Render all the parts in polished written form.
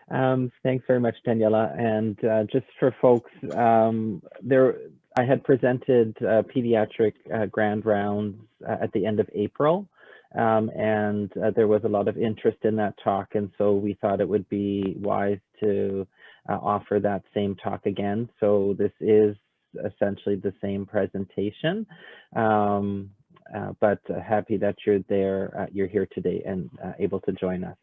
Thanks very much, Daniela. And just for folks, I had presented pediatric grand rounds at the end of April, and there was a lot of interest in that talk, and so we thought it would be wise to offer that same talk again. So this is essentially the same presentation, but happy that you're there, you're here today and able to join us.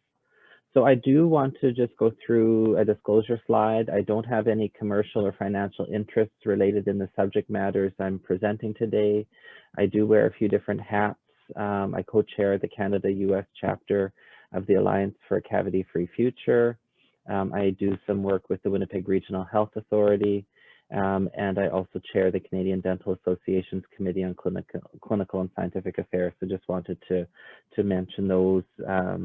So I do want to just go through a disclosure slide. I don't have any commercial or financial interests related in the subject matters I'm presenting today. I do wear a few different hats. I co-chair the Canada-US chapter of the Alliance for a Cavity-Free Future. I do some work with the Winnipeg Regional Health Authority, and I also chair the Canadian Dental Association's Committee on Clinical and Scientific Affairs. So just wanted to mention those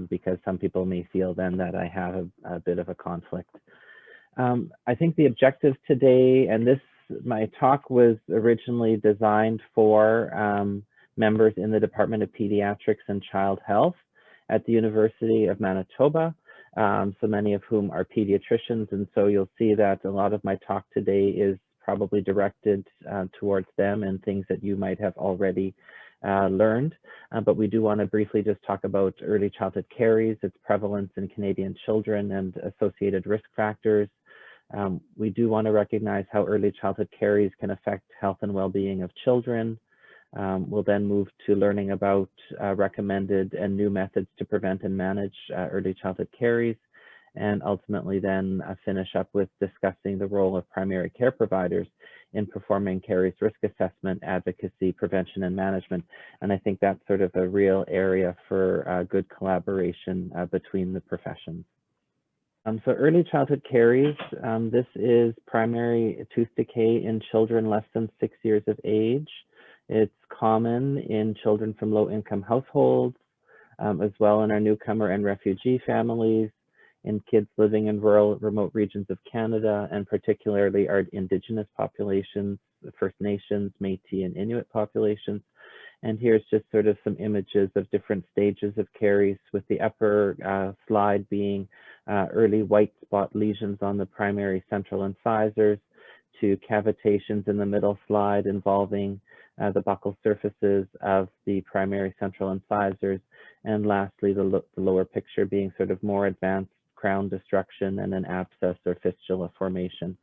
because some people may feel then that I have a bit of a conflict. I think the objective today, and my talk was originally designed for members in the Department of Pediatrics and Child Health at the University of Manitoba. So many of whom are pediatricians, and so you'll see that a lot of my talk today is probably directed towards them and things that you might have already learned. But we do want to briefly just talk about early childhood caries, its prevalence in Canadian children and associated risk factors. We do want to recognize how early childhood caries can affect health and well-being of children. We'll then move to learning about recommended and new methods to prevent and manage early childhood caries, and ultimately then finish up with discussing the role of primary care providers in performing caries risk assessment, advocacy, prevention, and management. And I think that's sort of a real area for good collaboration between the professions. So early childhood caries, this is primary tooth decay in children less than 6 years of age. It's common in children from low-income households, as well in our newcomer and refugee families, in kids living in rural, remote regions of Canada, and particularly our Indigenous populations, the First Nations, Métis, and Inuit populations. And here's just sort of some images of different stages of caries, with the upper slide being early white spot lesions on the primary central incisors, to cavitations in the middle slide involving the buccal surfaces of the primary central incisors, and lastly the lower picture being sort of more advanced crown destruction and an abscess or fistula formation.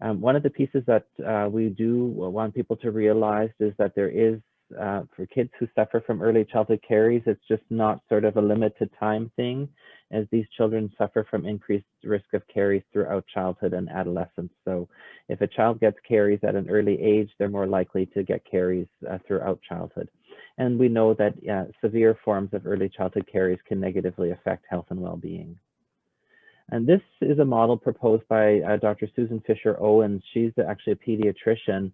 One of the pieces that we do want people to realize is that there is, for kids who suffer from early childhood caries, it's just not sort of a limited time thing, as these children suffer from increased risk of caries throughout childhood and adolescence. So if a child gets caries at an early age, they're more likely to get caries throughout childhood. And we know that severe forms of early childhood caries can negatively affect health and well-being. And this is a model proposed by Dr. Susan Fisher-Owens. She's actually a pediatrician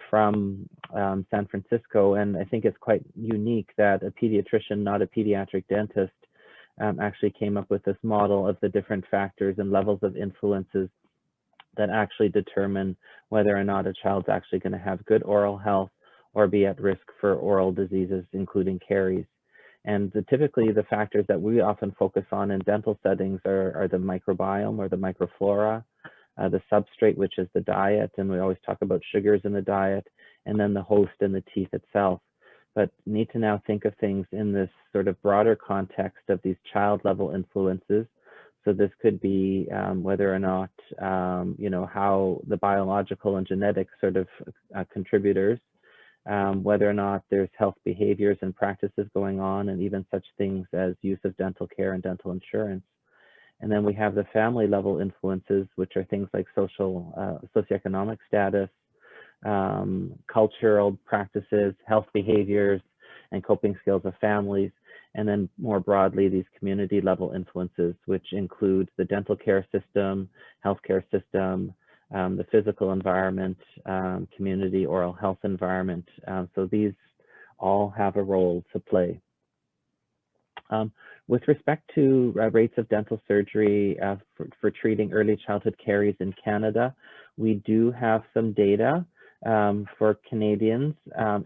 from San Francisco, and I think it's quite unique that a pediatrician, not a pediatric dentist, actually came up with this model of the different factors and levels of influences that actually determine whether or not a child's actually going to have good oral health or be at risk for oral diseases, including caries. And typically the factors that we often focus on in dental settings are the microbiome or the microflora, the substrate, which is the diet, and we always talk about sugars in the diet, and then the host and the teeth itself. But need to now think of things in this sort of broader context of these child level influences. So this could be whether or not, how the biological and genetic sort of contributors, whether or not there's health behaviors and practices going on, and even such things as use of dental care and dental insurance. And then we have the family level influences, which are things like socioeconomic status, cultural practices, health behaviors, and coping skills of families. And then more broadly, these community level influences, which include the dental care system, healthcare system, the physical environment, community oral health environment. So these all have a role to play. With respect to rates of dental surgery for treating early childhood caries in Canada, we do have some data For Canadians,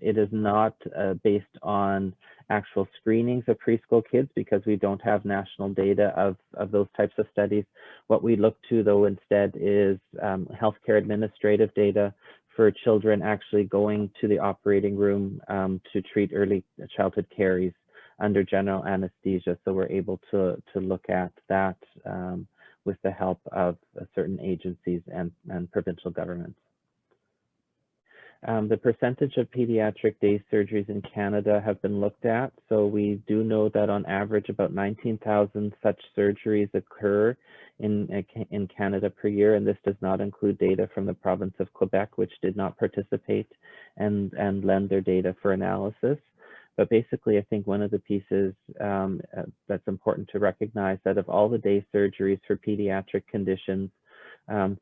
it is not based on actual screenings of preschool kids because we don't have national data of those types of studies. What we look to, though, instead is healthcare administrative data for children actually going to the operating room to treat early childhood caries under general anesthesia. So we're able to look at that with the help of certain agencies and provincial governments. The percentage of pediatric day surgeries in Canada have been looked at. So we do know that on average about 19,000 such surgeries occur in Canada per year, and this does not include data from the province of Quebec, which did not participate and lend their data for analysis. But basically, I think one of the pieces that's important to recognize that of all the day surgeries for pediatric conditions,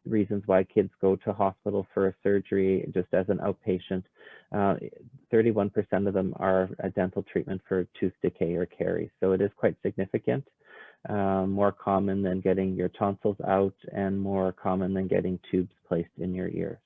reasons why kids go to hospital for a surgery just as an outpatient, 31% of them are a dental treatment for tooth decay or caries. So it is quite significant, more common than getting your tonsils out and more common than getting tubes placed in your ears.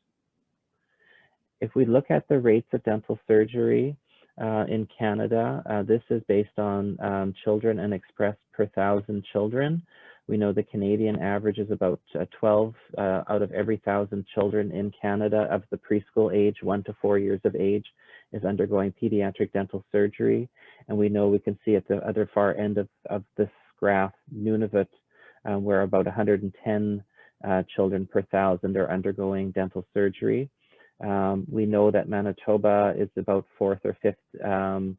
If we look at the rates of dental surgery in Canada, this is based on children and expressed per 1,000 children. We know the Canadian average is about 12 out of every 1,000 children in Canada of the preschool age, 1 to 4 years of age, is undergoing pediatric dental surgery. And we know we can see at the other far end of this graph, Nunavut, where about 110 children per 1,000 are undergoing dental surgery. We know that Manitoba is about 4th or 5th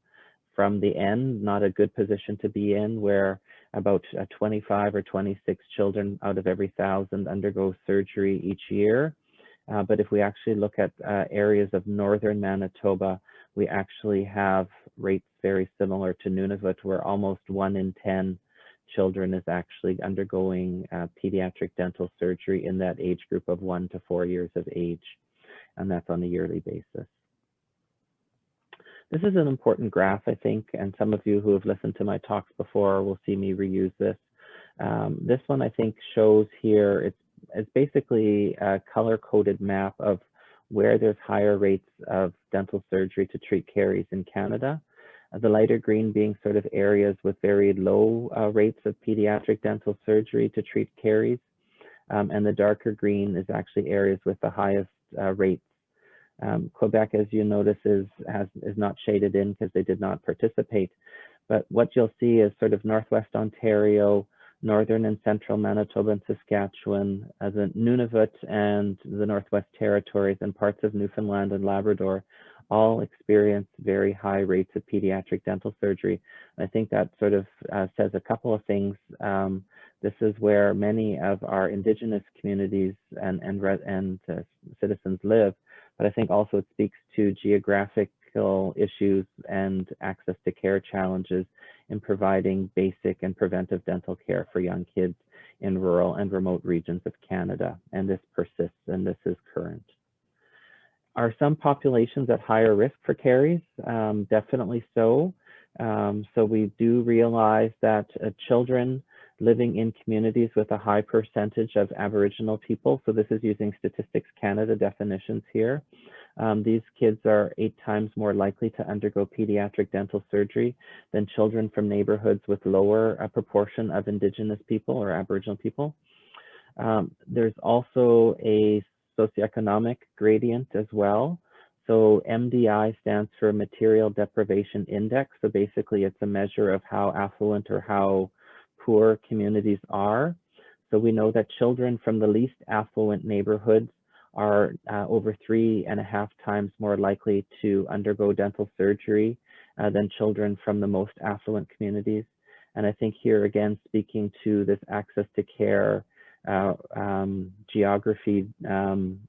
from the end, not a good position to be in, where about 25 or 26 children out of every 1,000 undergo surgery each year. But if we actually look at areas of northern Manitoba, we actually have rates very similar to Nunavut, where almost 1 in 10 children is actually undergoing pediatric dental surgery in that age group of 1 to 4 years of age, and that's on a yearly basis. This is an important graph, I think, and some of you who have listened to my talks before will see me reuse this. This one, I think, shows here, it's basically a color-coded map of where there's higher rates of dental surgery to treat caries in Canada. The lighter green being sort of areas with very low rates of pediatric dental surgery to treat caries. And the darker green is actually areas with the highest rates. Quebec, as you notice, is not shaded in because they did not participate. But what you'll see is sort of Northwest Ontario, Northern and Central Manitoba and Saskatchewan, the Nunavut and the Northwest Territories and parts of Newfoundland and Labrador all experience very high rates of pediatric dental surgery. I think that sort of says a couple of things. This is where many of our Indigenous communities and citizens live, but I think also it speaks to geographical issues and access to care challenges in providing basic and preventive dental care for young kids in rural and remote regions of Canada. And this persists, and this is current. Are some populations at higher risk for caries? Definitely so. So we do realize that children living in communities with a high percentage of Aboriginal people, so this is using Statistics Canada definitions here, these kids are 8 times more likely to undergo pediatric dental surgery than children from neighborhoods with lower proportion of Indigenous people or Aboriginal people. There's also a socioeconomic gradient as well. So MDI stands for Material Deprivation Index. So basically it's a measure of how affluent or how poor communities are. So we know that children from the least affluent neighborhoods are over 3.5 times more likely to undergo dental surgery than children from the most affluent communities. And I think here again, speaking to this access to care geography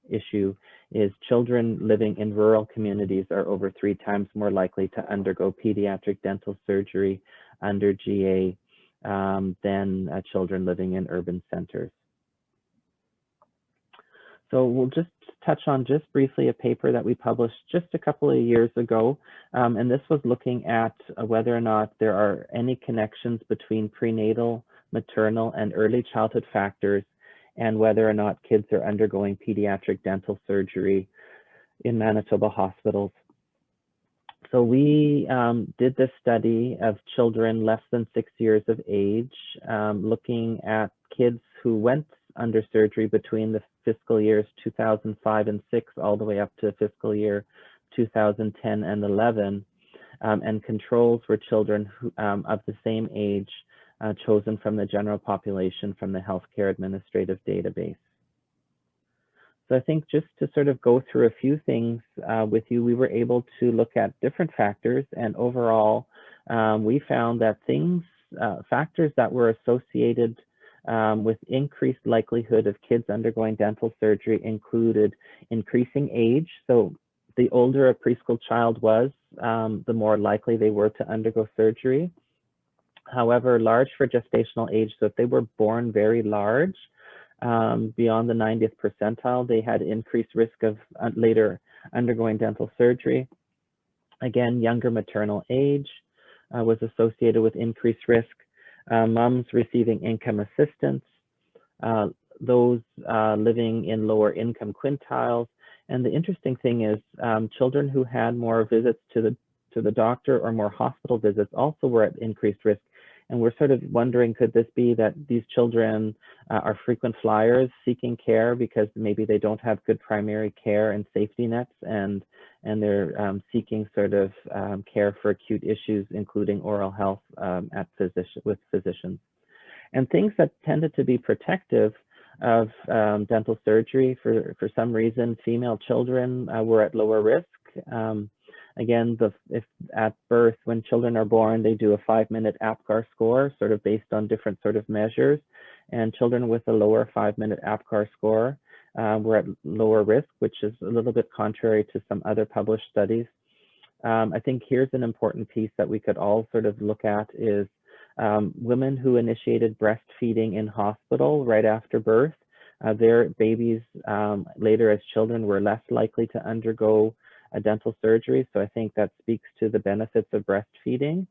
issue, is children living in rural communities are over 3 times more likely to undergo pediatric dental surgery under GA than children living in urban centers. So we'll just touch on just briefly a paper that we published just a couple of years ago, and this was looking at whether or not there are any connections between prenatal, maternal, and early childhood factors and whether or not kids are undergoing pediatric dental surgery. in Manitoba hospitals. So we did this study of children less than 6 years of age, looking at kids who went under surgery between the fiscal years 2005 and 6 all the way up to fiscal year 2010 and 11. And controls were children who, of the same age, chosen from the general population from the Healthcare Administrative Database. So I think just to sort of go through a few things with you, we were able to look at different factors, and overall, we found that factors that were associated with increased likelihood of kids undergoing dental surgery included increasing age. So the older a preschool child was, the more likely they were to undergo surgery. However, large for gestational age, so if they were born very large, beyond the 90th percentile, they had increased risk of later undergoing dental surgery. Again, younger maternal age was associated with increased risk. Moms receiving income assistance, those living in lower income quintiles. And the interesting thing is children who had more visits to the doctor or more hospital visits also were at increased risk. And we're sort of wondering, could this be that these children are frequent flyers seeking care because maybe they don't have good primary care and safety nets, and they're seeking sort of care for acute issues, including oral health with physicians. And things that tended to be protective of dental surgery, for some reason, female children were at lower risk. Again, if at birth, when children are born, they do a 5-minute APGAR score, sort of based on different sort of measures. And children with a lower 5-minute APGAR score were at lower risk, which is a little bit contrary to some other published studies. I think here's an important piece that we could all sort of look at is women who initiated breastfeeding in hospital right after birth, their babies later as children were less likely to undergo a dental surgery. So I think that speaks to the benefits of breastfeeding.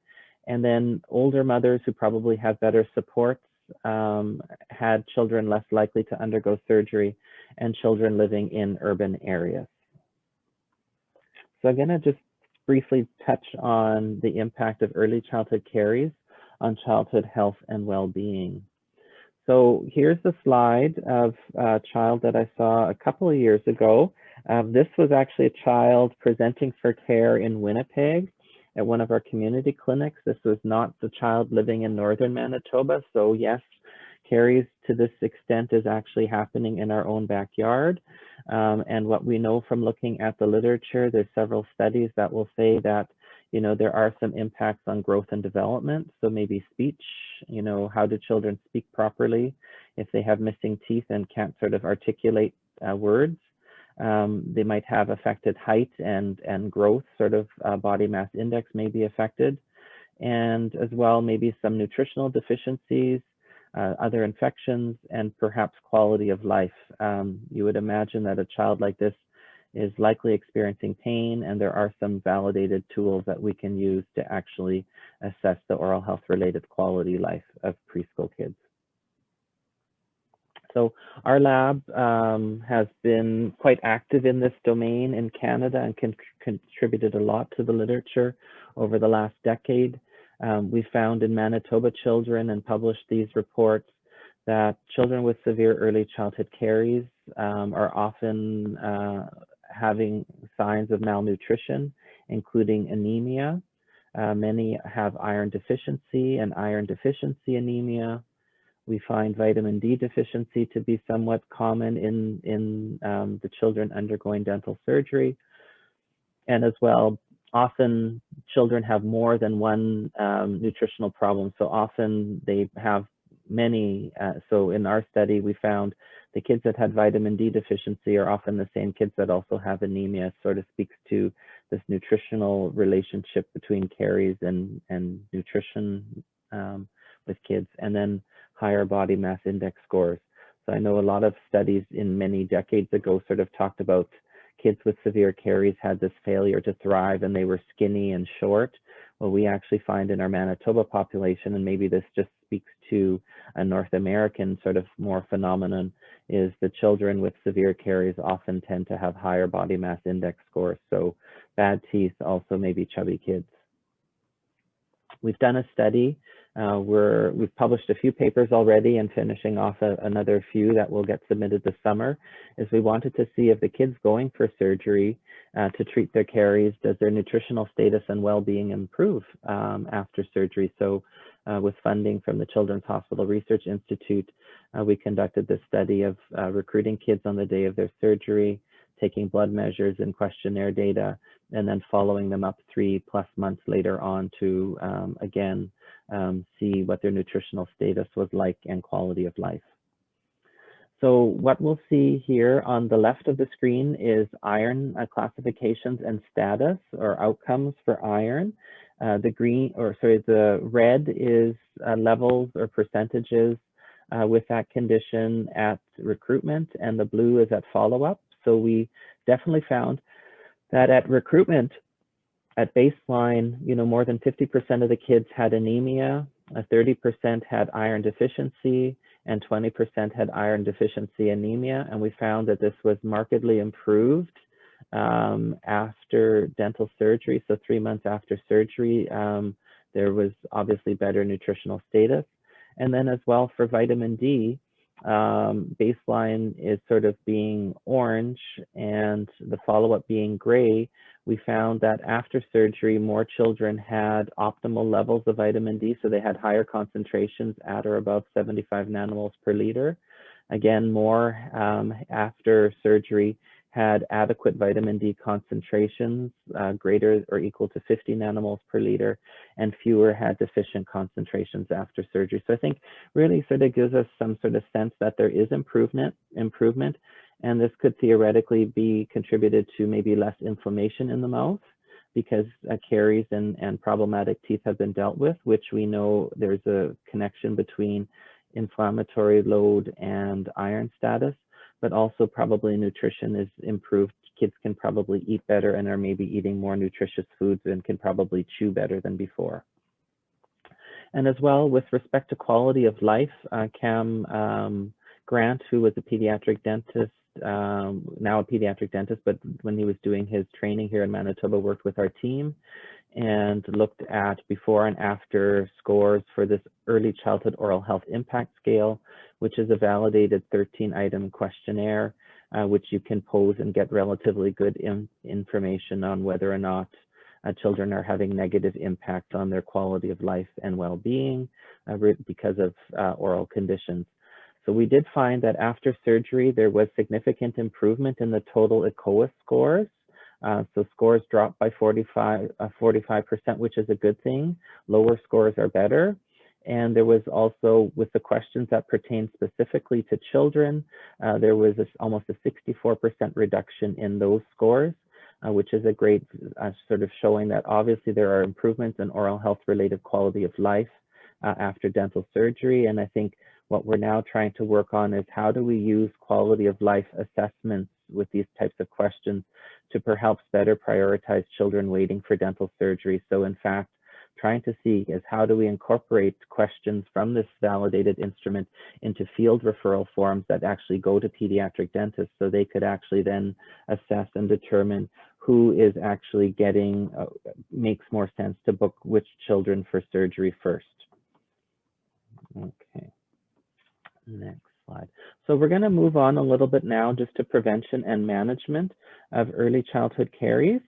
And then older mothers who probably have better supports had children less likely to undergo surgery, and children living in urban areas. So I'm going to just briefly touch on the impact of early childhood caries on childhood health and well-being. So here's the slide of a child that I saw a couple of years ago. This was actually a child presenting for care in Winnipeg at one of our community clinics. This was not the child living in northern Manitoba. So yes, caries to this extent is actually happening in our own backyard. And what we know from looking at the literature, there's several studies that will say that, you know, there are some impacts on growth and development. So maybe speech, you know, how do children speak properly if they have missing teeth and can't sort of articulate words? They might have affected height and growth, sort of body mass index may be affected. And as well, maybe some nutritional deficiencies, other infections, and perhaps quality of life. You would imagine that a child like this is likely experiencing pain, and there are some validated tools that we can use to actually assess the oral health related quality life of preschool kids. So our lab has been quite active in this domain in Canada and contributed a lot to the literature over the last decade. We found in Manitoba children and published these reports that children with severe early childhood caries are often having signs of malnutrition, including anemia. Many have iron deficiency and iron deficiency anemia. We find vitamin D deficiency to be somewhat common in the children undergoing dental surgery. And as well, often children have more than one nutritional problem. So often they have many. So in our study, we found the kids that had vitamin D deficiency are often the same kids that also have anemia. It sort of speaks to this nutritional relationship between caries and nutrition with kids, and then higher body mass index scores. So I know a lot of studies in many decades ago sort of talked about kids with severe caries had this failure to thrive and they were skinny and short, what we actually find in our Manitoba population, and maybe this just speaks to a North American sort of more phenomenon, is the children with severe caries often tend to have higher body mass index scores. So bad teeth, also maybe chubby kids. We've done a study. We've published a few papers already and finishing off another few that will get submitted this summer, is we wanted to see if the kids going for surgery to treat their caries, does their nutritional status and well-being improve after surgery? So with funding from the Children's Hospital Research Institute, we conducted this study of recruiting kids on the day of their surgery, taking blood measures and questionnaire data, and then following them up 3+ months later on to, again, see what their nutritional status was like and quality of life. So what we'll see here on the left of the screen is iron classifications and status or outcomes for iron. The red is levels or percentages with that condition at recruitment, and the blue is at follow-up. So we definitely found that at recruitment, at baseline, more than 50% of the kids had anemia, 30% had iron deficiency, and 20% had iron deficiency anemia. And we found that this was markedly improved after dental surgery. So 3 months after surgery, there was obviously better nutritional status. And then as well for vitamin D, baseline is sort of being orange and the follow-up being gray. We found that after surgery, more children had optimal levels of vitamin D, so they had higher concentrations at or above 75 nanomoles per liter. Again, more after surgery had adequate vitamin D concentrations greater or equal to 50 nanomoles per liter, and fewer had deficient concentrations after surgery. So I think really sort of gives us some sort of sense that there is improvement, and this could theoretically be contributed to maybe less inflammation in the mouth because caries and problematic teeth have been dealt with, which we know there's a connection between inflammatory load and iron status, but also probably nutrition is improved. Kids can probably eat better and are maybe eating more nutritious foods and can probably chew better than before. And as well, with respect to quality of life, Cam Grant, who was a pediatric dentist, now a pediatric dentist, but when he was doing his training here in Manitoba, worked with our team and looked at before and after scores for this early childhood oral health impact scale, which is a validated 13-item questionnaire, which you can pose and get relatively good information on whether or not children are having negative impact on their quality of life and well-being because of oral conditions. So we did find that after surgery, there was significant improvement in the total ECOA scores. So scores dropped by 45%, which is a good thing. Lower scores are better. And there was also, with the questions that pertain specifically to children, there was almost a 64% reduction in those scores, which is a great sort of showing that obviously there are improvements in oral health related quality of life after dental surgery. And I think what we're now trying to work on is how do we use quality of life assessments with these types of questions to perhaps better prioritize children waiting for dental surgery. So in fact, trying to see is how do we incorporate questions from this validated instrument into field referral forms that actually go to pediatric dentists so they could actually then assess and determine who is actually getting, makes more sense to book which children for surgery first. Okay, next slide. So we're going to move on a little bit now just to prevention and management of early childhood caries.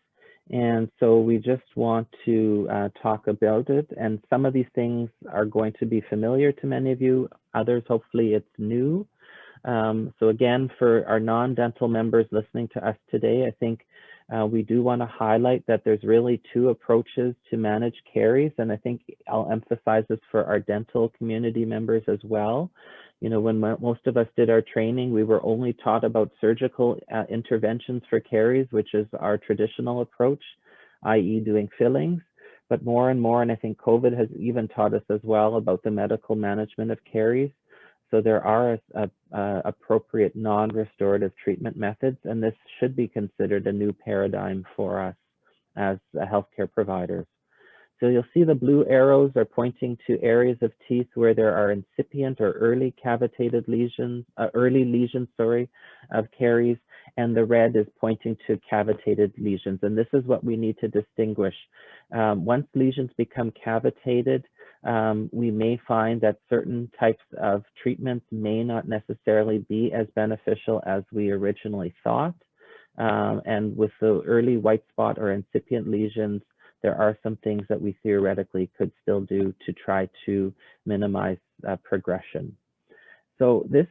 And so we just want to talk about it. And some of these things are going to be familiar to many of you. Others, hopefully it's new. So again, for our non-dental members listening to us today, I think we do want to highlight that there's really two approaches to manage caries. And I think I'll emphasize this for our dental community members as well. You know, when most of us did our training, we were only taught about surgical interventions for caries, which is our traditional approach, i.e. doing fillings. But more and more, and I think COVID has even taught us as well about the medical management of caries. So there are appropriate non-restorative treatment methods, and this should be considered a new paradigm for us as healthcare providers. So you'll see the blue arrows are pointing to areas of teeth where there are incipient or early cavitated lesions, early lesions, sorry, of caries, and the red is pointing to cavitated lesions. And this is what we need to distinguish. Once lesions become cavitated, we may find that certain types of treatments may not necessarily be as beneficial as we originally thought. And with the early white spot or incipient lesions, there are some things that we theoretically could still do to try to minimize progression. So this,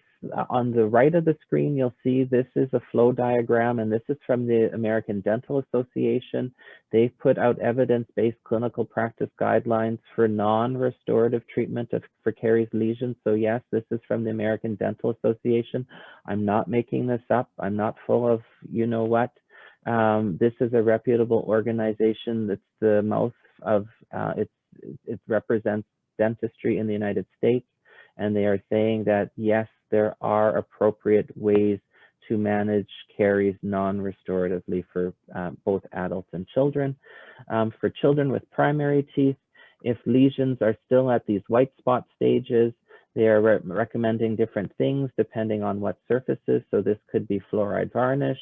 on the right of the screen, you'll see this is a flow diagram, and this is from the American Dental Association. They've put out evidence-based clinical practice guidelines for non-restorative treatment for caries lesions. So yes, this is from the American Dental Association. I'm not making this up. I'm not full of you-know-what. This is a reputable organization that's the mouth of, it represents dentistry in the United States, and they are saying that yes, there are appropriate ways to manage caries non-restoratively for both adults and children. For children with primary teeth, if lesions are still at these white spot stages, they are recommending different things depending on what surfaces. So this could be fluoride varnish,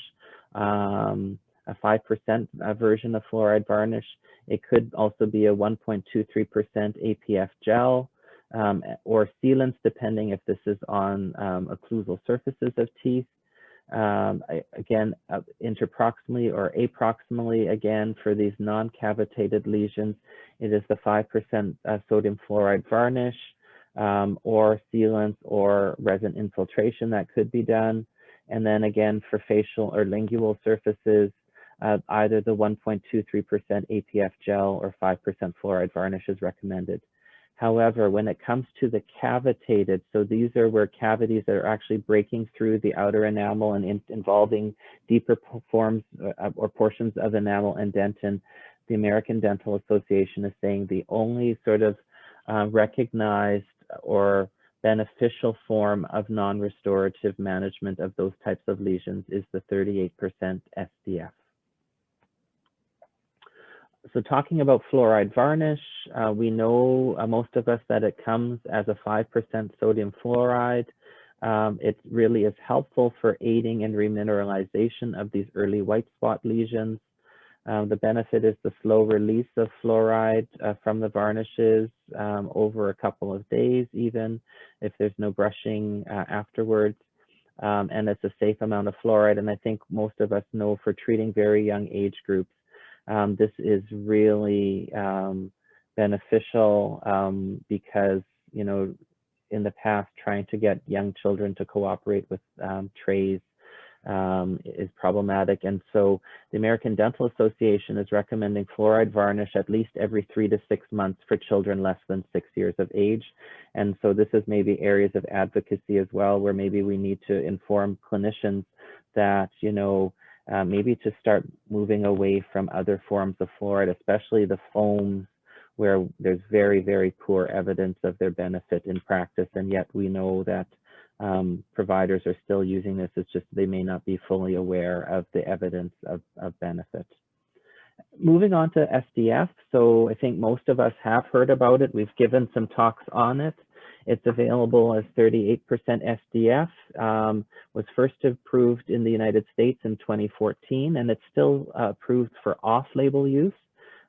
a 5% version of fluoride varnish. It could also be a 1.23% APF gel, or sealants, depending if this is on occlusal surfaces of teeth. Again, interproximally or approximally, again, for these non-cavitated lesions, it is the 5% sodium fluoride varnish, or sealants or resin infiltration that could be done. And then again, for facial or lingual surfaces, either the 1.23% APF gel or 5% fluoride varnish is recommended. However, when it comes to the cavitated, so these are where cavities that are actually breaking through the outer enamel and involving deeper forms or portions of enamel and dentin, the American Dental Association is saying the only sort of recognized or beneficial form of non-restorative management of those types of lesions is the 38% SDF. So talking about fluoride varnish, we know, most of us, that it comes as a 5% sodium fluoride. It really is helpful for aiding in remineralization of these early white spot lesions. The benefit is the slow release of fluoride from the varnishes over a couple of days, even if there's no brushing afterwards. And it's a safe amount of fluoride. And I think most of us know, for treating very young age groups, this is really beneficial because, you know, in the past, trying to get young children to cooperate with trays is problematic. And so the American Dental Association is recommending fluoride varnish at least every 3 to 6 months for children less than 6 years of age. And so this is maybe areas of advocacy as well, where maybe we need to inform clinicians that, you know, maybe to start moving away from other forms of fluoride, especially the foams, where there's very, very poor evidence of their benefit in practice. And yet we know that providers are still using this. It's just they may not be fully aware of the evidence of benefit. Moving on to SDF. So I think most of us have heard about it. We've given some talks on it. It's available as 38% SDF, was first approved in the United States in 2014, and it's still approved for off-label use.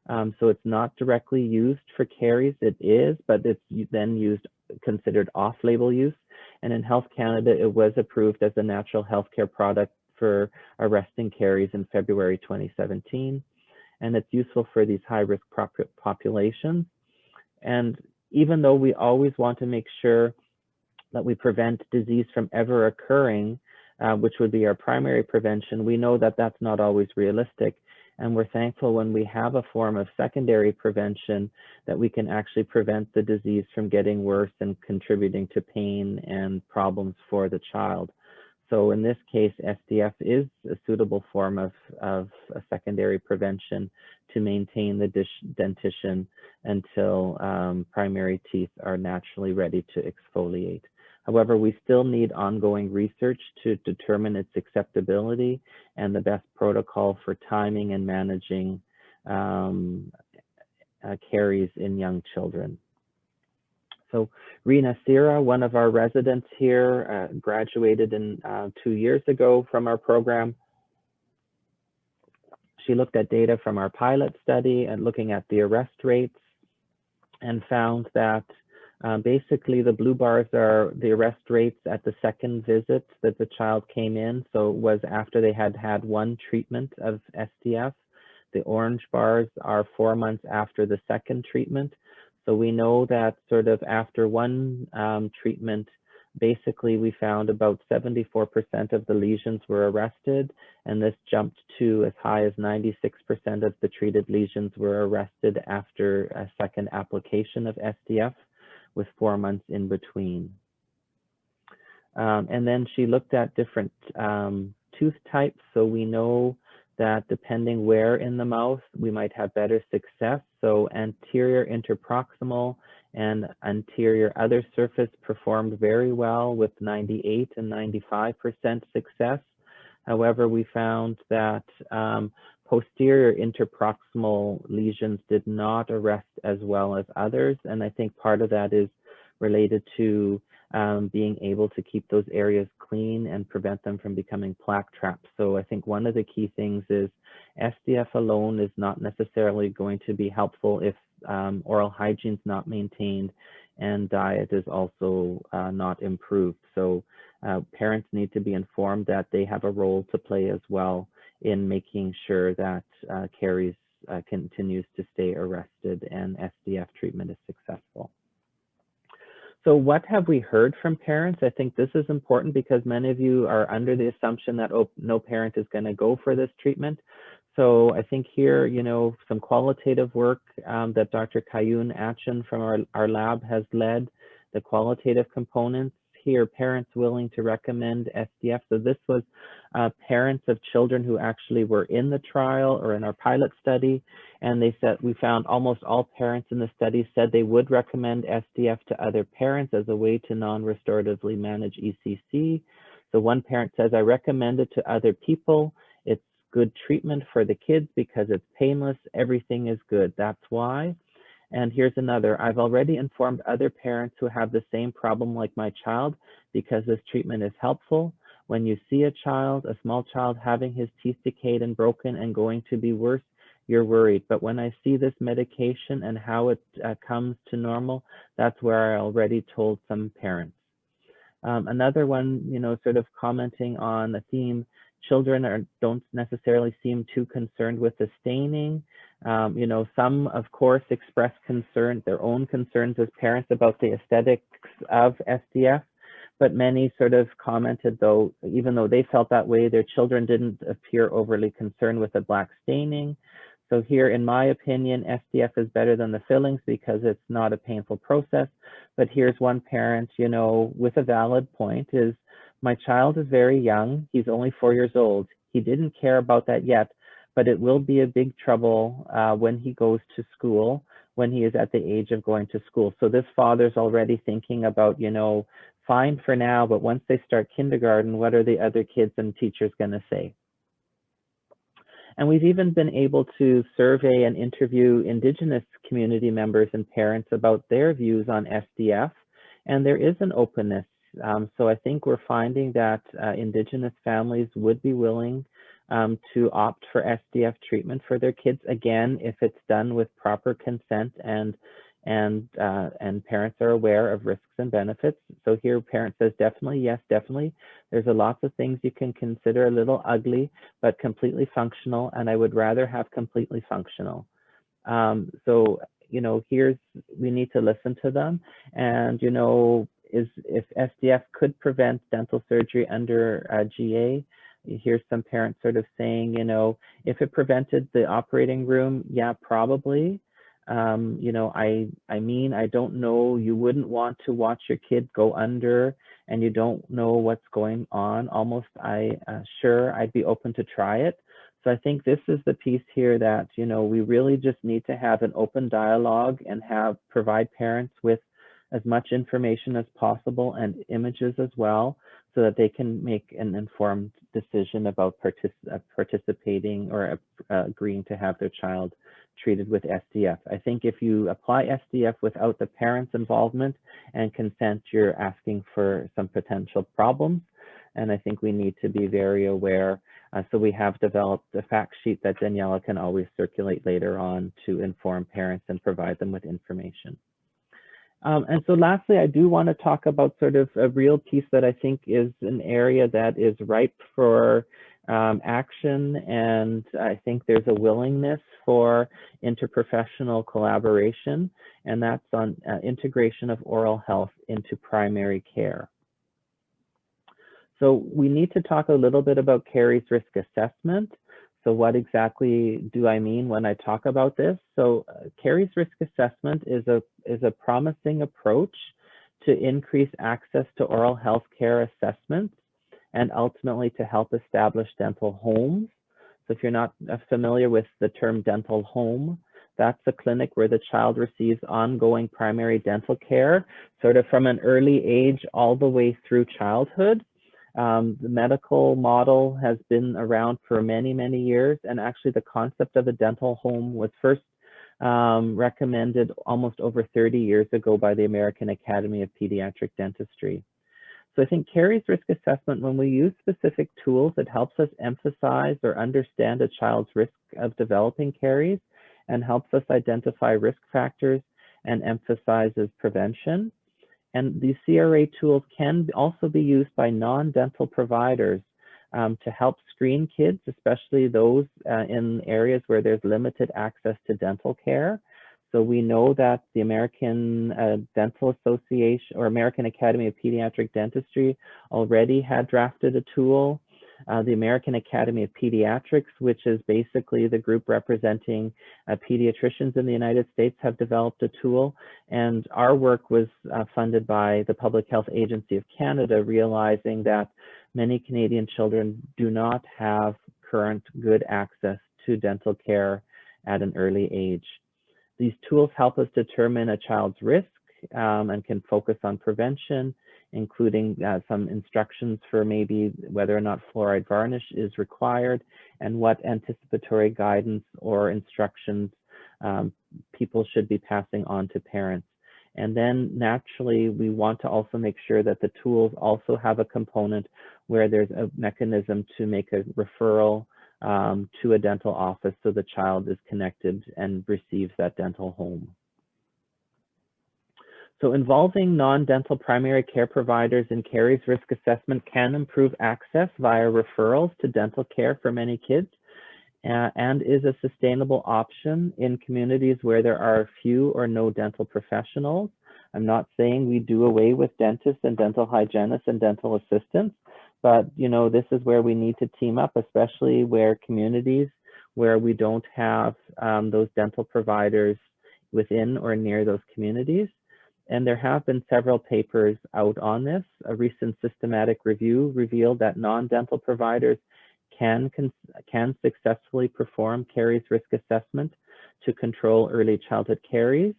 So it's not directly used for caries. It is, but it's then used, considered off-label use. And in Health Canada, it was approved as a natural healthcare product for arresting caries in February 2017. And it's useful for these high-risk populations. And even though we always want to make sure that we prevent disease from ever occurring, which would be our primary prevention, we know that that's not always realistic. And we're thankful when we have a form of secondary prevention that we can actually prevent the disease from getting worse and contributing to pain and problems for the child. So in this case, SDF is a suitable form of a secondary prevention to maintain the dentition until primary teeth are naturally ready to exfoliate. However, we still need ongoing research to determine its acceptability and the best protocol for timing and managing caries in young children. So Rena Sira, one of our residents here, graduated 2 years ago from our program. She looked at data from our pilot study and looking at the arrest rates and found that basically the blue bars are the arrest rates at the second visit that the child came in. So it was after they had had one treatment of SDF. The orange bars are 4 months after the second treatment. So we know that sort of after one treatment, basically we found about 74% of the lesions were arrested, and this jumped to as high as 96% of the treated lesions were arrested after a second application of SDF, with 4 months in between. And then she looked at different tooth types. So we know that depending where in the mouth, we might have better success. So anterior interproximal and anterior other surface performed very well with 98 and 95% success. However, we found that posterior interproximal lesions did not arrest as well as others. And I think part of that is related to being able to keep those areas clean and prevent them from becoming plaque traps. So I think one of the key things is SDF alone is not necessarily going to be helpful if oral hygiene is not maintained and diet is also not improved. So parents need to be informed that they have a role to play as well in making sure that caries continues to stay arrested and SDF treatment is successful. So what have we heard from parents? I think this is important because many of you are under the assumption that, oh, no parent is going to go for this treatment. So I think here, you know, some qualitative work that Dr. Kayun Achin from our lab has led, the qualitative components here, parents willing to recommend SDF. So this was parents of children who actually were in the trial or in our pilot study. And they said, we found almost all parents in the study said they would recommend SDF to other parents as a way to non-restoratively manage ECC. So one parent says, I recommend it to other people. It's good treatment for the kids because it's painless. Everything is good. That's why. And here's another. I've already informed other parents who have the same problem like my child because this treatment is helpful. When you see a child, a small child, having his teeth decayed and broken and going to be worse, you're worried. But when I see this medication and how it comes to normal, that's where I already told some parents. Another one, you know, sort of commenting on the theme, children don't necessarily seem too concerned with the staining. You know, some, of course, express concern, their own concerns as parents about the aesthetics of SDF, but many sort of commented, though, even though they felt that way, their children didn't appear overly concerned with the black staining. So here, in my opinion, SDF is better than the fillings because it's not a painful process. But here's one parent, you know, with a valid point is, my child is very young. He's only 4 years old. He didn't care about that yet, but it will be a big trouble when he goes to school, when he is at the age of going to school. So this father's already thinking about, you know, fine for now, but once they start kindergarten, what are the other kids and teachers going to say? And we've even been able to survey and interview Indigenous community members and parents about their views on SDF, and there is an openness. So I think we're finding that Indigenous families would be willing to opt for SDF treatment for their kids, again, if it's done with proper consent and parents are aware of risks and benefits. So here parent says definitely, yes, definitely. There's a lots of things you can consider a little ugly, but completely functional, and I would rather have completely functional. So, you know, we need to listen to them, and, you know, if SDF could prevent dental surgery under GA, here's some parents sort of saying, you know, if it prevented the operating room, yeah, probably. You know, I mean, I don't know, you wouldn't want to watch your kid go under and you don't know what's going on. Almost, sure, I'd be open to try it. So I think this is the piece here that, you know, we really just need to have an open dialogue and provide parents with as much information as possible and images as well, so that they can make an informed decision about participating or agreeing to have their child treated with SDF. I think if you apply SDF without the parents' involvement and consent, you're asking for some potential problems. And I think we need to be very aware. So we have developed a fact sheet that Daniela can always circulate later on to inform parents and provide them with information. And so lastly, I do want to talk about sort of a real piece that I think is an area that is ripe for action, and I think there's a willingness for interprofessional collaboration, and that's on integration of oral health into primary care. So we need to talk a little bit about caries risk assessment. So what exactly do I mean when I talk about this? So caries risk assessment is a promising approach to increase access to oral health care assessments and ultimately to help establish dental homes. So if you're not familiar with the term dental home, that's a clinic where the child receives ongoing primary dental care, sort of from an early age all the way through childhood. The medical model has been around for many, many years, and actually the concept of a dental home was first recommended almost over 30 years ago by the American Academy of Pediatric Dentistry. So I think caries risk assessment, when we use specific tools, it helps us emphasize or understand a child's risk of developing caries and helps us identify risk factors and emphasizes prevention. And these CRA tools can also be used by non-dental providers to help screen kids, especially those in areas where there's limited access to dental care. So we know that the American Dental Association or American Academy of Pediatric Dentistry already had drafted a tool. The American Academy of Pediatrics, which is basically the group representing pediatricians in the United States, have developed a tool. And our work was funded by the Public Health Agency of Canada, realizing that many Canadian children do not have current good access to dental care at an early age. These tools help us determine a child's risk and can focus on prevention, including some instructions for maybe whether or not fluoride varnish is required and what anticipatory guidance or instructions people should be passing on to parents. And then naturally, we want to also make sure that the tools also have a component where there's a mechanism to make a referral to a dental office so the child is connected and receives that dental home. So involving non-dental primary care providers in caries risk assessment can improve access via referrals to dental care for many kids and is a sustainable option in communities where there are few or no dental professionals. I'm not saying we do away with dentists and dental hygienists and dental assistants, but this is where we need to team up, especially where communities where we don't have those dental providers within or near those communities. And there have been several papers out on this. A recent systematic review revealed that non-dental providers can successfully perform caries risk assessment to control early childhood caries.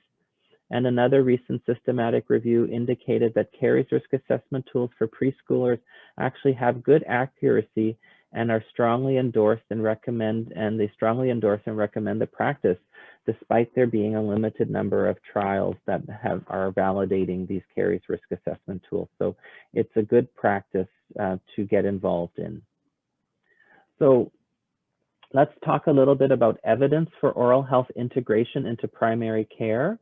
And another recent systematic review indicated that caries risk assessment tools for preschoolers actually have good accuracy and are strongly endorsed and recommend, and they strongly endorse and recommend the practice, despite there being a limited number of trials that are validating these caries risk assessment tools. So it's a good practice to get involved in. So let's talk a little bit about evidence for oral health integration into primary care.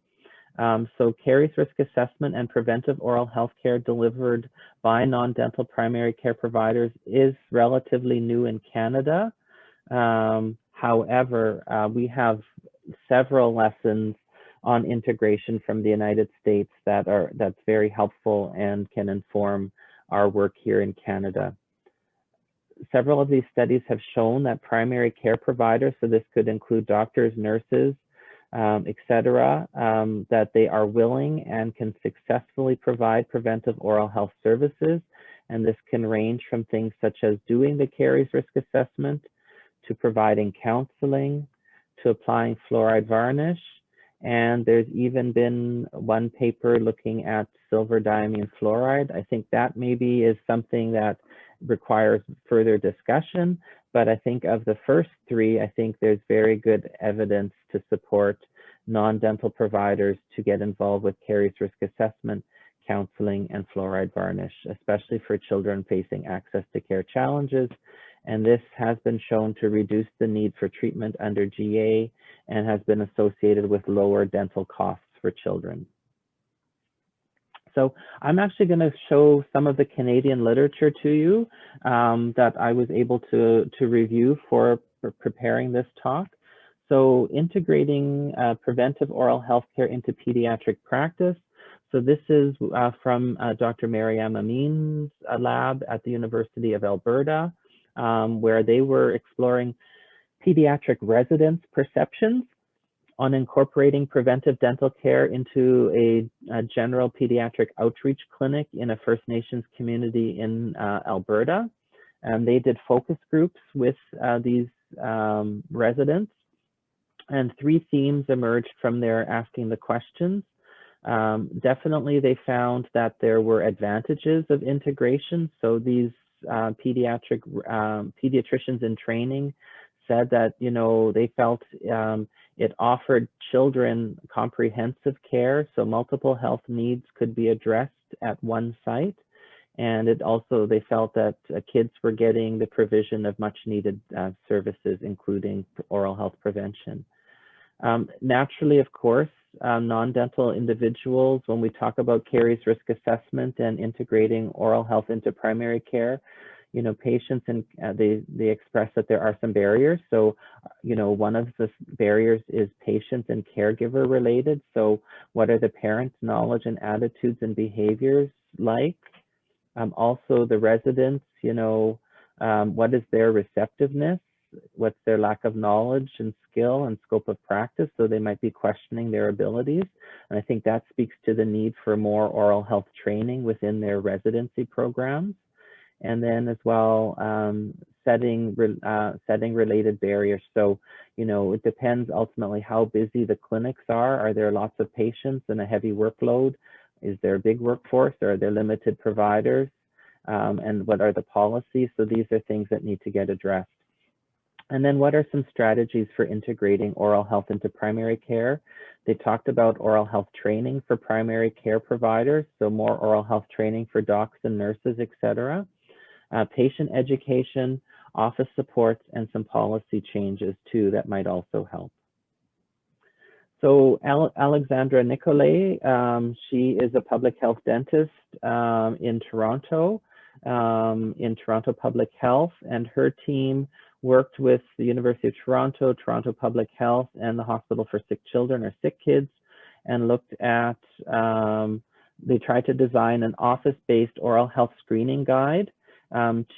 So caries risk assessment and preventive oral health care delivered by non-dental primary care providers is relatively new in Canada. However, we have several lessons on integration from the United States that's very helpful and can inform our work here in Canada. Several of these studies have shown that primary care providers, so this could include doctors, nurses, etc., that they are willing and can successfully provide preventive oral health services. And this can range from things such as doing the caries risk assessment, to providing counseling, to applying fluoride varnish. And there's even been one paper looking at silver diamine fluoride. I think that maybe is something that requires further discussion, but I think of the first three, I think there's very good evidence to support non-dental providers to get involved with caries risk assessment, counseling, and fluoride varnish, especially for children facing access to care challenges. And this has been shown to reduce the need for treatment under GA and has been associated with lower dental costs for children. So I'm actually going to show some of the Canadian literature to you that I was able to review for preparing this talk. So integrating preventive oral health care into pediatric practice. So this is from Dr. Mariam Amin's lab at the University of Alberta, where they were exploring pediatric residents' perceptions on incorporating preventive dental care into a general pediatric outreach clinic in a First Nations community in Alberta. They did focus groups with these residents, and three themes emerged from their asking the questions. Definitely they found that there were advantages of integration. So these pediatricians in training said that, you know, they felt it offered children comprehensive care, so multiple health needs could be addressed at one site. And it also, they felt that kids were getting the provision of much needed services, including oral health prevention. Naturally, of course, non-dental individuals, when we talk about caries risk assessment and integrating oral health into primary care, you know, patients, and they express that there are some barriers. So, you know, one of the barriers is patient and caregiver related. So what are the parents' knowledge and attitudes and behaviors like? Also the residents, you know, what is their receptiveness? What's their lack of knowledge and skill and scope of practice? So they might be questioning their abilities. And I think that speaks to the need for more oral health training within their residency programs. And then as well, setting related barriers. So, you know, it depends ultimately how busy the clinics are. Are there lots of patients and a heavy workload? Is there a big workforce, or are there limited providers? And what are the policies? So these are things that need to get addressed. And then what are some strategies for integrating oral health into primary care? They talked about oral health training for primary care providers, so more oral health training for docs and nurses, etc. Patient education, office supports, and some policy changes too that might also help. So Alexandra Nicolay, she is a public health dentist in Toronto Public Health, and her team worked with the University of Toronto, Toronto Public Health, and the Hospital for Sick Children or Sick Kids, and looked at, they tried to design an office-based oral health screening guide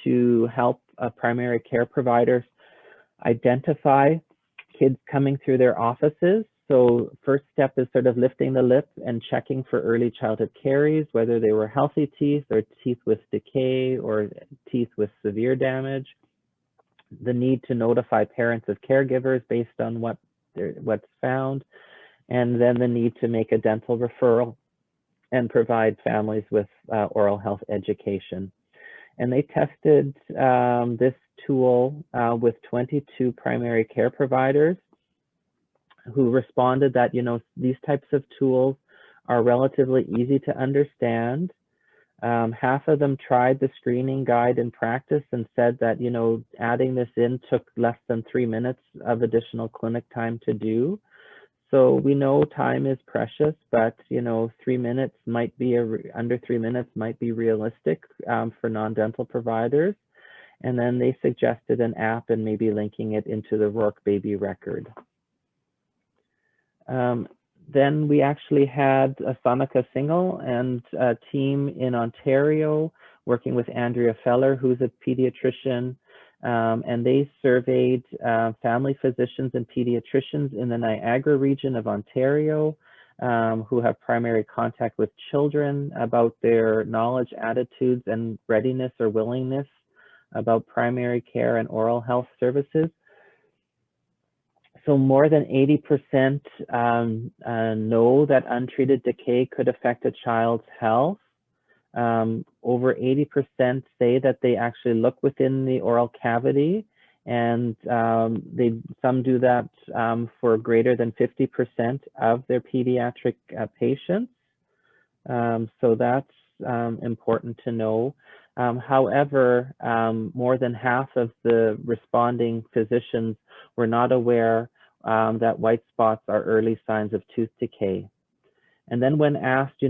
to help primary care providers identify kids coming through their offices. So first step is sort of lifting the lip and checking for early childhood caries, whether they were healthy teeth or teeth with decay or teeth with severe damage. The need to notify parents of caregivers based on what's found, and then the need to make a dental referral and provide families with oral health education. And they tested this tool with 22 primary care providers who responded that, you know, these types of tools are relatively easy to understand. Half of them tried the screening guide in practice and said that, you know, adding this in took less than 3 minutes of additional clinic time to do. So we know time is precious, but, you know, 3 minutes might be, under 3 minutes might be realistic for non-dental providers. And then they suggested an app and maybe linking it into the Rourke Baby Record. Then we actually had Sonika Singhal and a team in Ontario working with Andrea Feller, who's a pediatrician, and they surveyed family physicians and pediatricians in the Niagara region of Ontario who have primary contact with children about their knowledge, attitudes, and readiness or willingness about primary care and oral health services. So more than 80% know that untreated decay could affect a child's health. Over 80% say that they actually look within the oral cavity And some do that for greater than 50% of their pediatric patients. So that's important to know. However, more than half of the responding physicians were not aware that white spots are early signs of tooth decay. And then when asked,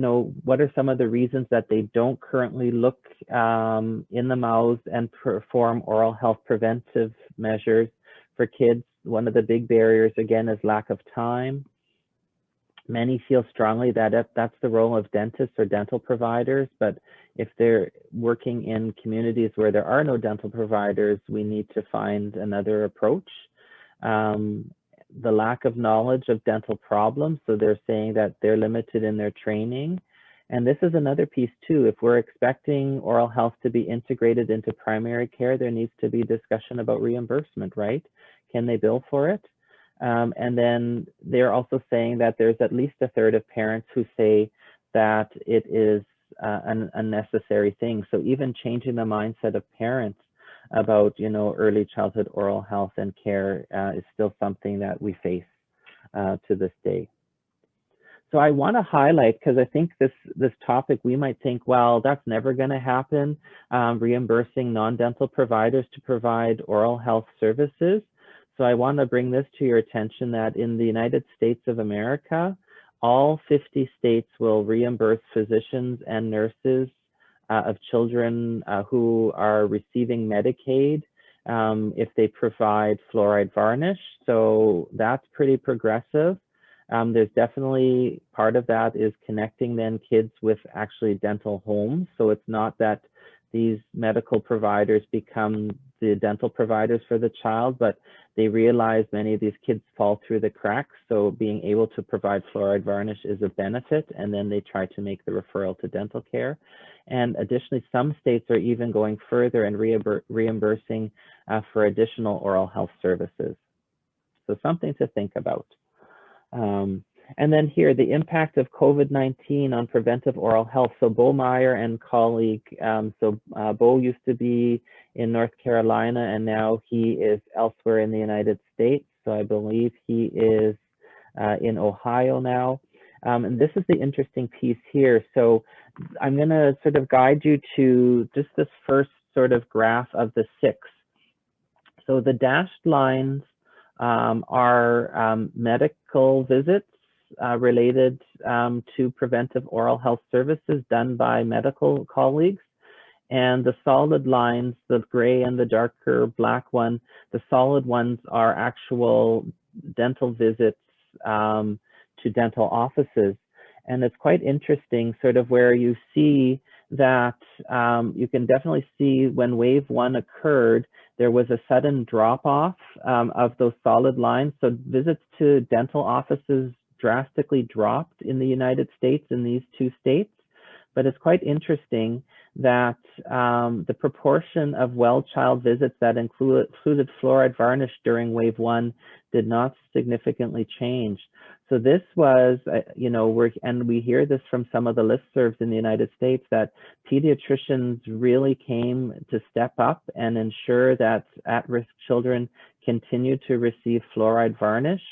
what are some of the reasons that they don't currently look in the mouths and perform oral health preventive measures for kids, one of the big barriers, again, is lack of time. Many feel strongly that that's the role of dentists or dental providers, but if they're working in communities where there are no dental providers, we need to find another approach. The lack of knowledge of dental problems, so they're saying that they're limited in their training. And this is another piece too. If we're expecting oral health to be integrated into primary care, there needs to be discussion about reimbursement, right? Can they bill for it? And then they're also saying that there's at least a third of parents who say that it is an unnecessary thing. So even changing the mindset of parents about, early childhood oral health and care is still something that we face to this day. So I want to highlight, because I think this topic, we might think, well, that's never going to happen, reimbursing non-dental providers to provide oral health services. So I want to bring this to your attention that in the United States of America, all 50 states will reimburse physicians and nurses of children who are receiving Medicaid if they provide fluoride varnish. So that's pretty progressive. There's definitely part of that is connecting then kids with actually dental homes. So it's not that these medical providers become the dental providers for the child, but they realize many of these kids fall through the cracks. So being able to provide fluoride varnish is a benefit, and then they try to make the referral to dental care. And additionally, some states are even going further and reimbursing for additional oral health services. So something to think about. And then here, the impact of COVID-19 on preventive oral health. So Bo Meyer and colleague, Bo used to be in North Carolina, and now he is elsewhere in the United States. So I believe he is in Ohio now. And this is the interesting piece here. So I'm going to sort of guide you to just this first sort of graph of the 6. So the dashed lines are medical visits related to preventive oral health services done by medical colleagues. And the solid lines, the gray and the darker black one, the solid ones are actual dental visits to dental offices. And it's quite interesting sort of where you see that you can definitely see when wave 1 occurred, there was a sudden drop off of those solid lines. So visits to dental offices drastically dropped in the United States in these 2 states. But it's quite interesting that the proportion of well-child visits that included fluoride varnish during wave 1 did not significantly change. So this was, and we hear this from some of the listservs in the United States, that pediatricians really came to step up and ensure that at-risk children continue to receive fluoride varnish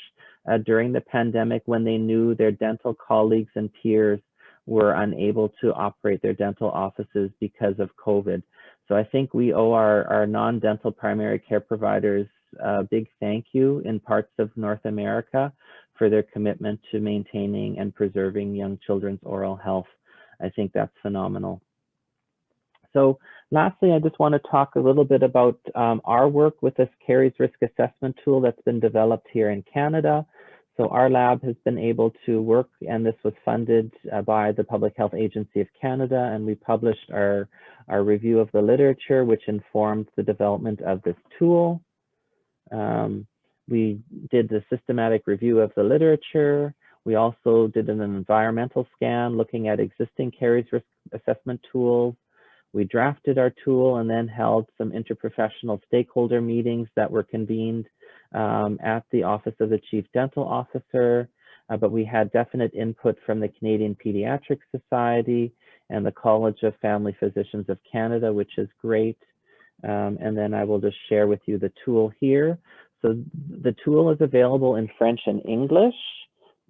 during the pandemic when they knew their dental colleagues and peers were unable to operate their dental offices because of COVID. So I think we owe our non-dental primary care providers a big thank you in parts of North America for their commitment to maintaining and preserving young children's oral health. I think that's phenomenal. So lastly, I just want to talk a little bit about our work with this caries risk assessment tool that's been developed here in Canada. So our lab has been able to work, and this was funded by the Public Health Agency of Canada, and we published our review of the literature, which informed the development of this tool. We did the systematic review of the literature. We also did an environmental scan looking at existing caries risk assessment tools. We drafted our tool and then held some interprofessional stakeholder meetings that were convened at the Office of the Chief Dental Officer, but we had definite input from the Canadian Pediatric Society and the College of Family Physicians of Canada, which is great. And then I will just share with you the tool here. So the tool is available in French and English,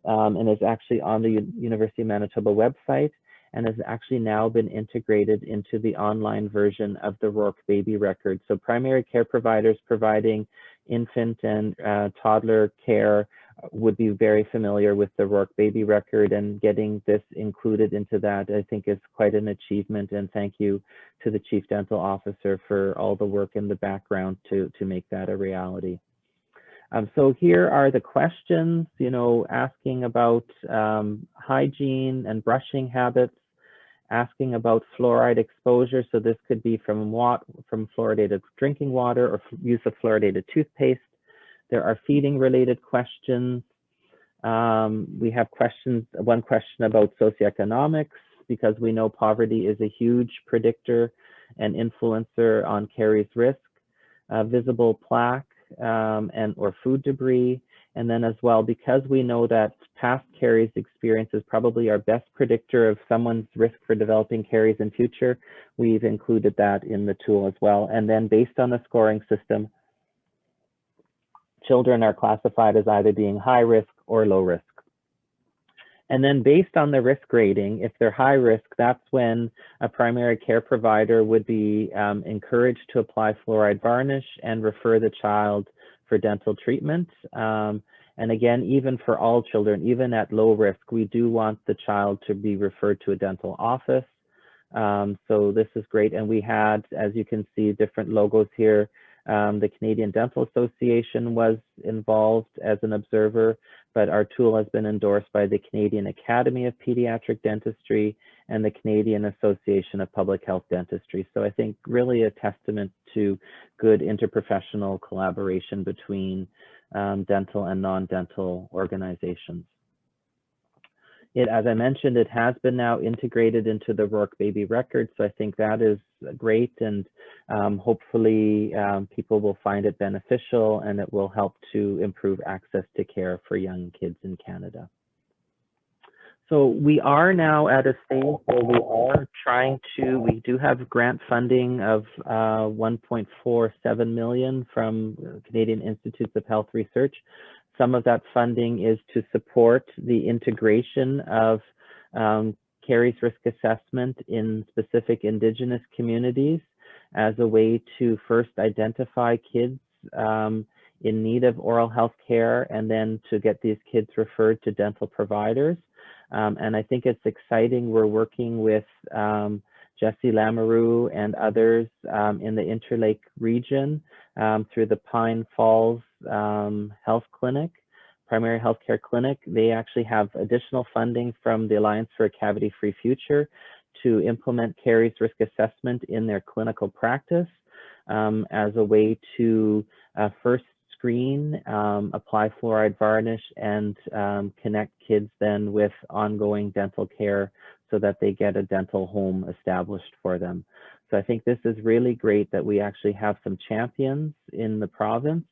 and is actually on the University of Manitoba website, and has actually now been integrated into the online version of the Rourke Baby Record. So primary care providers providing infant and toddler care would be very familiar with the Rourke Baby Record, and getting this included into that, I think, is quite an achievement. And thank you to the Chief Dental Officer for all the work in the background to make that a reality. So here are the questions, asking about hygiene and brushing habits, asking about fluoride exposure. So this could be from fluoridated drinking water or use of fluoridated toothpaste. There are feeding related questions. We have one question about socioeconomics, because we know poverty is a huge predictor and influencer on caries risk, visible plaque, or food debris. And then as well, because we know that past caries experience is probably our best predictor of someone's risk for developing caries in future, we've included that in the tool as well. And then based on the scoring system, children are classified as either being high risk or low risk. And then based on the risk rating, if they're high risk, that's when a primary care provider would be encouraged to apply fluoride varnish and refer the child for dental treatment. And again, even for all children, even at low risk, we do want the child to be referred to a dental office. So this is great. And we had, as you can see, different logos here. The Canadian Dental Association was involved as an observer, but our tool has been endorsed by the Canadian Academy of Pediatric Dentistry and the Canadian Association of Public Health Dentistry. So I think really a testament to good interprofessional collaboration between dental and non-dental organizations. As I mentioned, it has been now integrated into the Rourke Baby Record, so I think that is great, and hopefully people will find it beneficial, and it will help to improve access to care for young kids in Canada. So we are now at a stage where we are we do have grant funding of 1.47 million from Canadian Institutes of Health Research. Some of that funding is to support the integration of caries risk assessment in specific Indigenous communities as a way to first identify kids in need of oral health care, and then to get these kids referred to dental providers. And I think it's exciting. We're working with Jesse Lamoureux and others in the Interlake region through the Pine Falls Health Clinic, Primary Healthcare Clinic. They actually have additional funding from the Alliance for a Cavity-Free Future to implement caries risk assessment in their clinical practice as a way to first screen, apply fluoride varnish, and connect kids then with ongoing dental care so that they get a dental home established for them. So I think this is really great that we actually have some champions in the province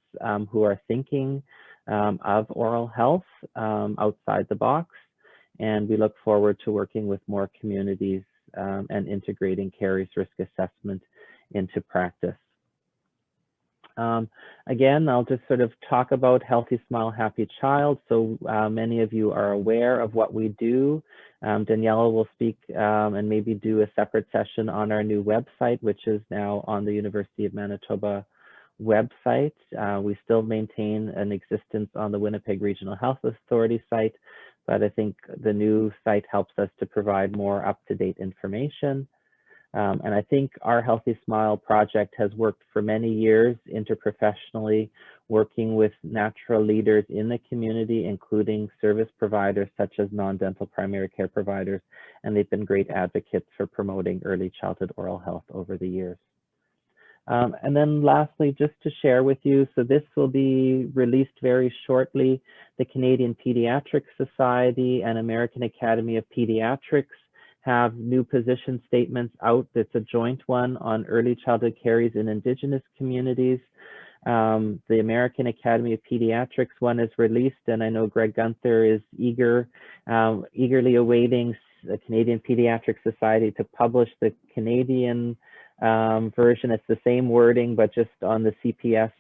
who are thinking of oral health outside the box. And we look forward to working with more communities and integrating caries risk assessment into practice. Again, I'll just sort of talk about Healthy Smile, Happy Child. So many of you are aware of what we do. Daniela will speak and maybe do a separate session on our new website, which is now on the University of Manitoba website. We still maintain an existence on the Winnipeg Regional Health Authority site, but I think the new site helps us to provide more up-to-date information. And I think our Healthy Smile project has worked for many years interprofessionally, working with natural leaders in the community, including service providers such as non-dental primary care providers, and they've been great advocates for promoting early childhood oral health over the years. And then lastly, just to share with you, so this will be released very shortly. The Canadian Pediatric Society and American Academy of Pediatrics have new position statements out. It's a joint one on early childhood caries in Indigenous communities. The American Academy of Pediatrics one is released, and I know Greg Gunther is eagerly awaiting the Canadian Pediatric Society to publish the Canadian version. It's the same wording, but just on the CPS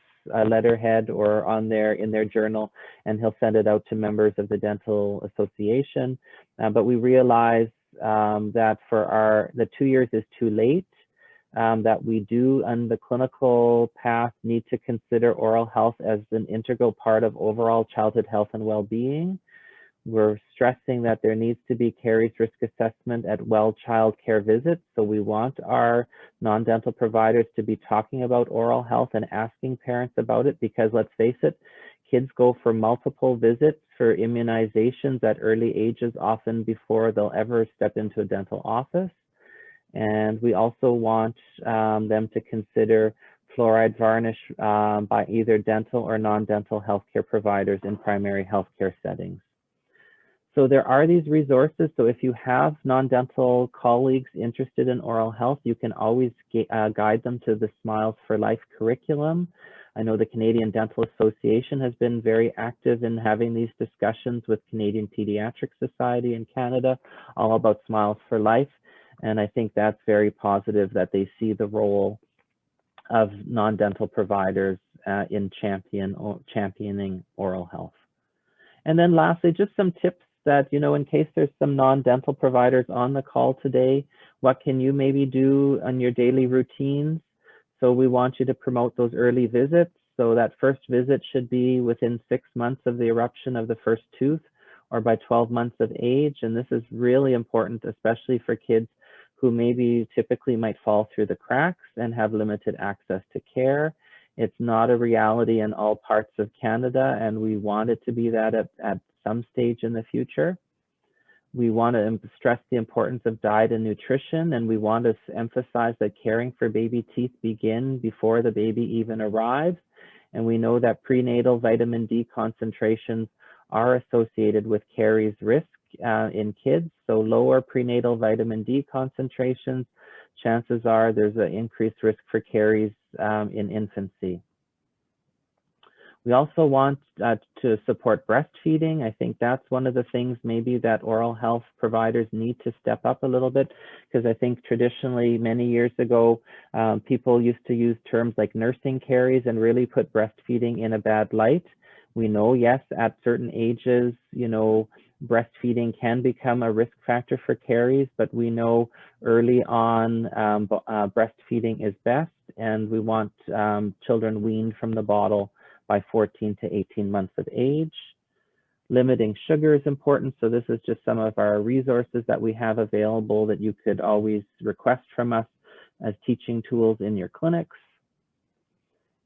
letterhead or on in their journal, and he'll send it out to members of the Dental Association. But we realize that for the 2 years is too late, that we do on the clinical path need to consider oral health as an integral part of overall childhood health and well-being. We're stressing that there needs to be caries risk assessment at well child care visits. So we want our non-dental providers to be talking about oral health and asking parents about it, because let's face it, kids go for multiple visits for immunizations at early ages, often before they'll ever step into a dental office. And we also want them to consider fluoride varnish by either dental or non-dental healthcare providers in primary healthcare settings. So there are these resources. So if you have non-dental colleagues interested in oral health, you can always guide them to the Smiles for Life curriculum. I know the Canadian Dental Association has been very active in having these discussions with Canadian Pediatric Society in Canada, all about Smiles for Life. And I think that's very positive that they see the role of non-dental providers in championing oral health. And then lastly, just some tips that, in case there's some non-dental providers on the call today, what can you maybe do on your daily routines? So we want you to promote those early visits. So that first visit should be within 6 months of the eruption of the first tooth, or by 12 months of age. And this is really important, especially for kids who maybe typically might fall through the cracks and have limited access to care. It's not a reality in all parts of Canada, and we want it to be that at some stage in the future. We want to stress the importance of diet and nutrition, and we want to emphasize that caring for baby teeth begin before the baby even arrives. And we know that prenatal vitamin D concentrations are associated with caries risk in kids. So lower prenatal vitamin D concentrations, chances are there's an increased risk for caries in infancy. We also want to support breastfeeding. I think that's one of the things maybe that oral health providers need to step up a little bit, because I think traditionally many years ago, people used to use terms like nursing caries and really put breastfeeding in a bad light. We know, yes, at certain ages, breastfeeding can become a risk factor for caries, but we know early on breastfeeding is best, and we want children weaned from the bottle by 14 to 18 months of age. Limiting sugar is important. So this is just some of our resources that we have available that you could always request from us as teaching tools in your clinics.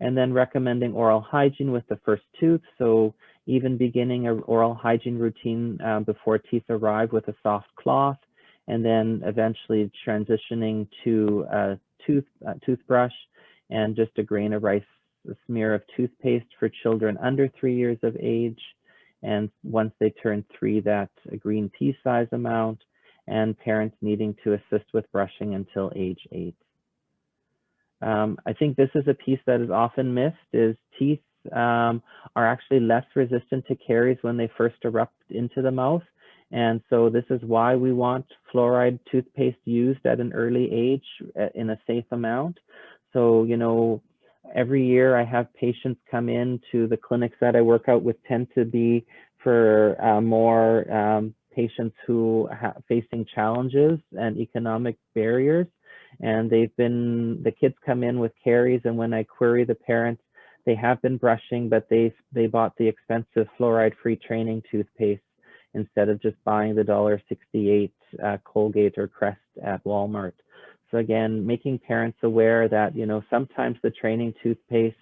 And then recommending oral hygiene with the first tooth. So even beginning an oral hygiene routine before teeth arrive with a soft cloth, and then eventually transitioning to a toothbrush and just a grain of rice, a smear of toothpaste for children under 3 years of age. And once they turn 3, that a green pea size amount, and parents needing to assist with brushing until age 8. I think this is a piece that is often missed, is teeth are actually less resistant to caries when they first erupt into the mouth. And so this is why we want fluoride toothpaste used at an early age in a safe amount. So, every year I have patients come in to the clinics that I work out with, tend to be for more patients who are facing challenges and economic barriers. And the kids come in with caries, and when I query the parents, they have been brushing, but they bought the expensive fluoride-free training toothpaste instead of just buying the $1.68 Colgate or Crest at Walmart. So again, making parents aware that, sometimes the training toothpaste,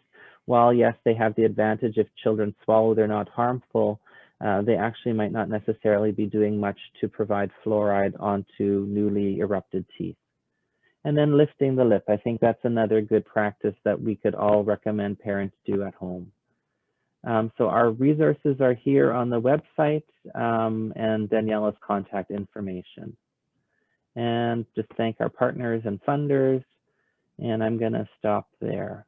while yes, they have the advantage if children swallow, they're not harmful, they actually might not necessarily be doing much to provide fluoride onto newly erupted teeth. And then lifting the lip. I think that's another good practice that we could all recommend parents do at home. So our resources are here on the website and Daniela's contact information. And just thank our partners and funders. And I'm going to stop there.